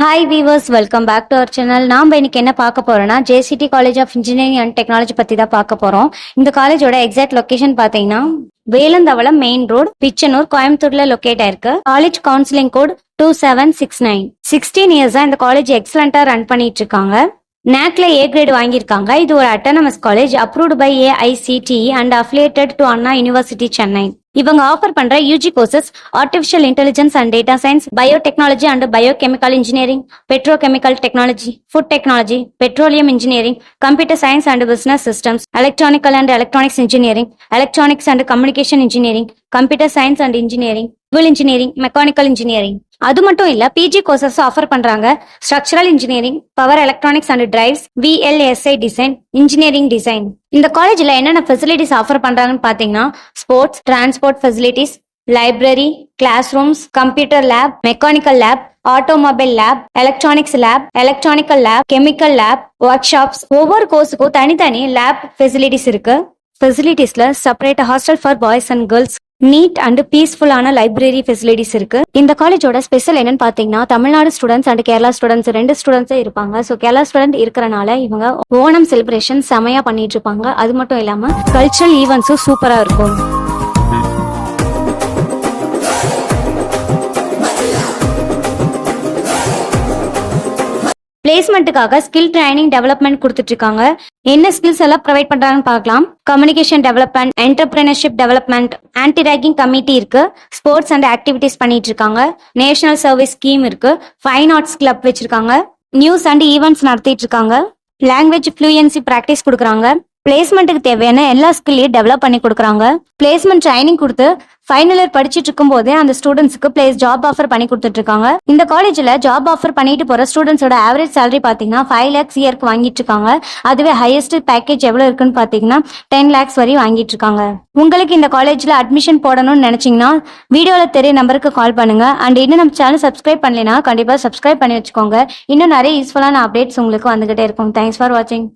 Hi viewers, welcome back to our channel. நாம் இன்னைக்கு என்ன பார்க்க போறோம்னா JCT college of engineering and technology பத்தி தான் பார்க்க போறோம். இந்த காலேஜோட எக்ஸாக்ட் லொகேஷன் பாத்தீங்கன்னா வேலந்தவளம் மெயின் ரோடு, பிச்சனூர், கோயம்புத்தூர்ல லொகேட் ஆயிருக்கு. College counselling code 2769. 16 இயர்ஸா இந்த காலேஜ் எக்ஸலண்டா ரன் பண்ணிட்டு இருக்காங்க. NACல A கிரேட் வாங்கியிருக்காங்க. இது ஒரு autonomous college, approved by AICTE and affiliated to Anna University Chennai. இவங்க ஆஃபர் பண்ற UG courses artificial intelligence and data science, biotechnology and biochemical engineering, petrochemical technology, food technology, petroleum engineering, computer science and business systems, electronical and electronics engineering, electronics and communication engineering, computer science and engineering, civil engineering, mechanical engineering. அது மட்டும் இல்ல, PG courses offer பண்றாங்க. Structural engineering, power electronics and drives, VLSI design, engineering design. இந்த காலேஜ்ல என்னென்ன facilities offer பண்றாங்கன்னு பாத்தீங்கன்னா sports, transport facilities, library, class rooms, computer lab, mechanical lab, automobile lab, electronics lab, electronical lab, chemical lab, workshops. ஒவ்வொரு கோர்ஸுக்கும் தனித்தனி lab facilities இருக்கு. ஃபெசிலிட்டிஸ்ல separate hostel for boys and girls, neat and பீஸ்ஃபுல்லான library facilities இருக்கு. இந்த காலேஜோட ஸ்பெஷல் என்னன்னு பாத்தீங்கன்னா Tamil Nadu students and Kerala students 2 ஸ்டூடெண்ட்ஸே இருப்பாங்க. ஸோ கேரளா ஸ்டூடெண்ட் இருக்கிறனால இவங்க ஓணம் செலிப்ரேஷன் செமையா பண்ணிட்டு இருப்பாங்க. அது மட்டும் இல்லாம கல்ச்சரல் ஈவெண்ட்ஸும் சூப்பரா இருக்கும். பிளேஸ்மெண்ட்டுக்காக ஸ்கில் ட்ரைனிங் டெவலப்மெண்ட் கொடுத்துட்டு இருக்காங்க. என்ன ஸ்கில்ஸ் எல்லாம் ப்ரொவைட் பண்றாங்கன்னு பார்க்கலாம். Communication development, entrepreneurship development, anti ragging committee இருக்கு, ஸ்போர்ட்ஸ் அண்ட் ஆக்டிவிட்டிஸ் பண்ணிட்டு இருக்காங்க, நேஷனல் சர்வீஸ் ஸ்கீம் இருக்கு, ஃபைன் ஆர்ட்ஸ் கிளப் வச்சிருக்காங்க, நியூஸ் அண்ட் ஈவெண்ட்ஸ் நடத்திட்டு இருக்காங்க, லாங்குவேஜ் ஃப்ளூயன்சி பிராக்டிஸ் கொடுக்குறாங்க. பிளேஸ்மெண்ட்டுக்கு தேவையான எல்லா ஸ்கில்லையும் டெவலப் பண்ணி கொடுக்குறாங்க. பிளேஸ்மெண்ட் ட்ரைனிங் கொடுத்து ஃபைனல் இயர் படிச்சுட்டு இருக்கும் போதே அந்த ஸ்டூடெண்ட்ஸ்க்கு ஜாப் ஆஃபர் பண்ணி கொடுத்துட்டு இருக்காங்க. இந்த காலேஜ்ல ஜாப் ஆஃபர் பண்ணிட்டு போற ஸ்டூடெண்ட்ஸோட ஆவரேஜ் சேலரி பாத்தீங்கன்னா 5 lakhs இயருக்கு வாங்கிட்டு இருக்காங்க. அதுவே ஹையஸ்ட் பேக்கேஜ் எவ்வளவு இருக்குன்னு பாத்தீங்கன்னா 10 lakhs வரை வாங்கிட்டு இருக்காங்க. உங்களுக்கு இந்த காலேஜ்ல அட்மிஷன் போடணும்னு நினைச்சீங்கன்னா வீடியோல தெரிய நம்பருக்கு கால் பண்ணுங்க. அண்ட் இன்னும் நம்ம சேனல் சப்ஸ்கிரைப் பண்ணலைன்னா கண்டிப்பா சப்ஸ்கிரைப் பண்ணி வச்சுக்கோங்க. இன்னும் நிறைய யூஸ்ஃபுல்லான அப்டேட்ஸ் உங்களுக்கு வந்துகிட்டே இருக்கும். தேங்க்ஸ் ஃபார் வாட்சிங்.